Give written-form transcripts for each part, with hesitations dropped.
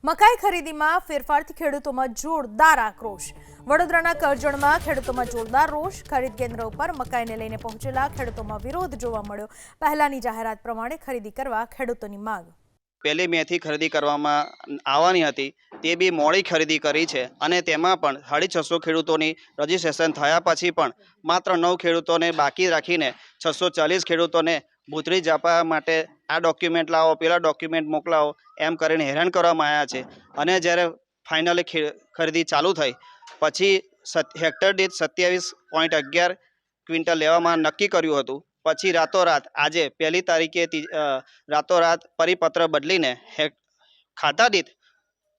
મકાઈ ખરીદીમાં ફેરફારથી ખેડૂતોમાં જોરદાર આક્રોશ। વડોદરાના કરજણમાં ખેડૂતોમાં જોરદાર રોષ। ખરીદ કેન્દ્ર ઉપર મકાઈને લઈને પહોંચેલા ખેડૂતોમાં વિરોધ જોવા મળ્યો। પહેલાની જાહેરાત પ્રમાણે ખરીદી કરવા ખેડૂતોની માંગ। પહેલી મેથી ખરીદી કરવામાં આવવાની હતી તે બી મોડી ખરીદી કરી છે અને તેમાં પણ 650 ખેડૂતોની રજીસ્ટ્રેશન થયા પછી પણ માત્ર 9 ખેડૂતોને બાકી રાખીને 640 ખેડૂતોને ભૂતરી જાપવા માટે આ ડોક્યુમેન્ટ લાવો, પેલા ડોક્યુમેન્ટ મોકલાવો એમ કરીને હેરાન કરવામાં આવ્યા છે। અને જ્યારે ફાઇનલી ખરીદી ચાલુ થઈ પછી હેક્ટર દીઠ 27.11 ક્વિન્ટલ લેવામાં નક્કી કર્યું હતું। પછી રાતોરાત આજે 1 તારીખે રાતોરાત પરિપત્ર બદલીને ખાતા દીઠ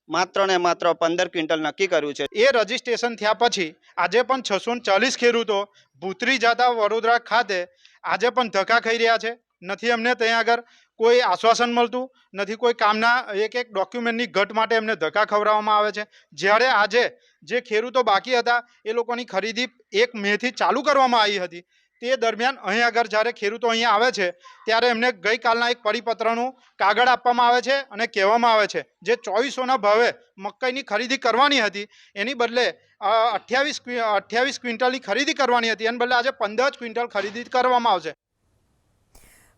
માત્ર ને માત્ર 15 ક્વિન્ટલ નક્કી કર્યું છે। એ રજીસ્ટ્રેશન થયા પછી આજે પણ 640 ખેડૂતો ભૂતરી જતા વડોદરા ખાતે આજે પણ ધક્કા ખાઈ રહ્યા છે। નથી એમને ત્યાં આગળ કોઈ આશ્વાસન મળતું નથી, કોઈ કામના એક ડોક્યુમેન્ટની ઘટ માટે એમને ધક્કા ખવડાવવામાં આવે છે। જ્યારે આજે જે ખેડૂતો બાકી હતા એ લોકોની ખરીદી 1 મેથી ચાલુ કરવામાં આવી હતી, તે દરમિયાન અહીં આગળ જ્યારે ખેડૂતો અહીંયા આવે છે ત્યારે એમને ગઈકાલના એક પરિપત્રનું કાગળ આપવામાં આવે છે અને કહેવામાં આવે છે જે 2400ના ભાવે મકાઈની ખરીદી કરવાની હતી એની બદલે 28 ક્વિન્ટલની ખરીદી કરવાની હતી, એના બદલે આજે 15 ક્વિન્ટલ ખરીદી કરવામાં આવશે।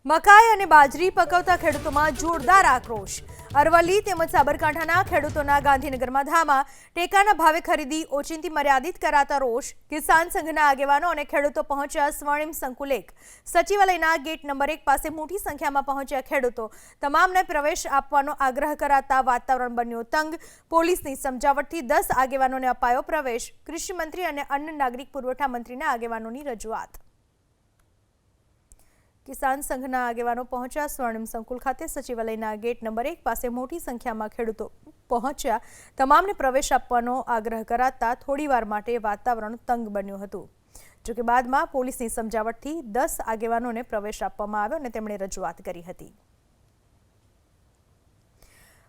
મકાઈ અને બાજરી પકવતા ખેડૂતોમાં જોરદાર આક્રોશ। અરવલ્લી તેમજ સાબરકાંઠાના ખેડૂતોના ગાંધીનગરમાં ધામા। ટેકાના ભાવે ખરીદી ઓચિંતી મર્યાદિત કરાતા રોષ। કિસાન સંઘના આગેવાનો અને ખેડૂતો પહોંચ્યા સ્વર્ણિમ સંકુલ 1 સચિવાલયના ગેટ નંબર 1 પાસે મોટી સંખ્યામાં પહોંચ્યા ખેડૂતો। તમામને પ્રવેશ આપવાનો આગ્રહ કરાતા વાતાવરણ બન્યું તંગ। પોલીસની સમજાવટથી 10 આગેવાનોને અપાયો પ્રવેશ। કૃષિ મંત્રી અને અન્ન નાગરિક પુરવઠા મંત્રીના આગેવાનોની રજૂઆત। કિસાન સંઘના આગેવાનો પહોંચ્યા સ્વર્ણિમ સંકુલ ખાતે સચિવાલયના ગેટ નંબર 1 પાસે મોટી સંખ્યામાં ખેડૂતો પહોંચ્યા। તમામને પ્રવેશ આપવાનો આગ્રહ કરાતા થોડીવાર માટે વાતાવરણ તંગ બન્યું હતું। જોકે બાદમાં પોલીસની સમજાવટથી 10 આગેવાનોને પ્રવેશ આપવામાં આવ્યો અને તેમણે રજૂઆત કરી હતી।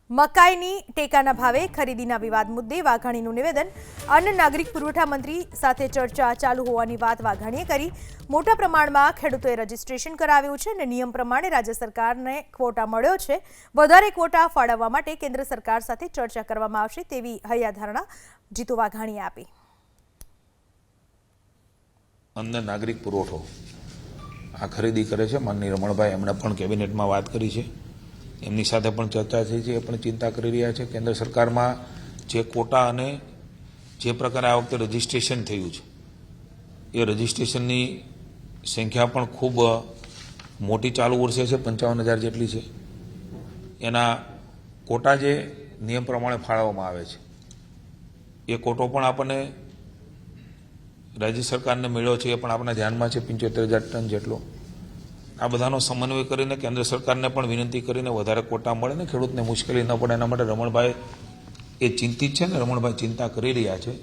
મકાઈની ટેકાના ભાવે ખરીદીના વિવાદ મુદ્દે વાઘાણીનું નિવેદન। અન્ન નાગરિક પુરવઠા મંત્રી સાથે ચર્ચા ચાલુ હોવાની વાત વાઘાણીએ કરી। મોટા પ્રમાણમાં ખેડૂતોએ રજીસ્ટ્રેશન કરાવ્યું છે અને નિયમ પ્રમાણે રાજ્ય સરકારને ક્વોટા મળ્યો છે। વધારે ક્વોટા ફાળવવા માટે કેન્દ્ર સરકાર સાથે ચર્ચા કરવામાં આવશે તેવી હૈયાધારણા જીતુ વાઘાણીએ આપી। અન્ન નાગરિક પુરવઠો આ ખરીદી કરે છે માનનીય રમણભાઈ, એમણે પણ કેબિનેટમાં વાત કરી છે, એમની સાથે પણ ચર્ચા થઈ છે, એ પણ ચિંતા કરી રહ્યા છે। કેન્દ્ર સરકારમાં જે ક્વોટા અને જે પ્રકારે આ વખતે રજીસ્ટ્રેશન થયું છે એ રજીસ્ટ્રેશનની સંખ્યા પણ ખૂબ મોટી ચાલુ વર્ષે છે, 55,000 જેટલી છે। એના ક્વોટા જે નિયમ પ્રમાણે ફાળવવામાં આવે છે એ ક્વોટો પણ આપણને રાજ્ય સરકારને મળ્યો છે, એ પણ આપણા ધ્યાનમાં છે 75,000 ટન જેટલો। આ બધાનો સમન્વય કરીને કેન્દ્ર સરકારને પણ વિનંતી કરીને વધારે ક્વોટા મળે ને ખેડૂતને મુશ્કેલી ન પડે એના માટે રમણભાઈ એ ચિંતિત છે ને રમણભાઈ ચિંતા કરી રહ્યા છે।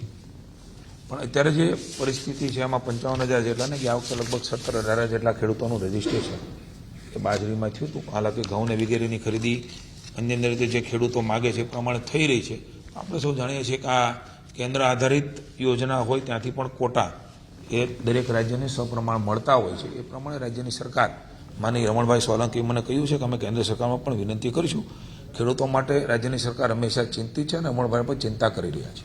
પણ અત્યારે જે પરિસ્થિતિ છે એમાં 55,000 જેટલા ને કે આ વખતે લગભગ 17-18 જેટલા ખેડૂતોનું રજીસ્ટ્રેશન એ બાજરીમાં થયું હતું। હાલાકી ઘઉં ને વગેરેની ખરીદી અન્ય રીતે જે ખેડૂતો માગે છે એ પ્રમાણે થઈ રહી છે। આપણે સૌ જાણીએ છીએ કે આ કેન્દ્ર આધારિત યોજના હોય ત્યાંથી પણ ક્વોટા એ દરેક રાજ્યને સપ્રમાણ મળતા હોય છે। એ પ્રમાણે રાજ્યની સરકાર માનનીય રમણભાઈ સોલંકી મને કહ્યું છે કે અમે કેન્દ્ર સરકારમાં પણ વિનંતી કરીશું। ખેડૂતો માટે રાજ્યની સરકાર હંમેશા ચિંતિત છે અને રમણભાઈ પણ ચિંતા કરી રહ્યા છે।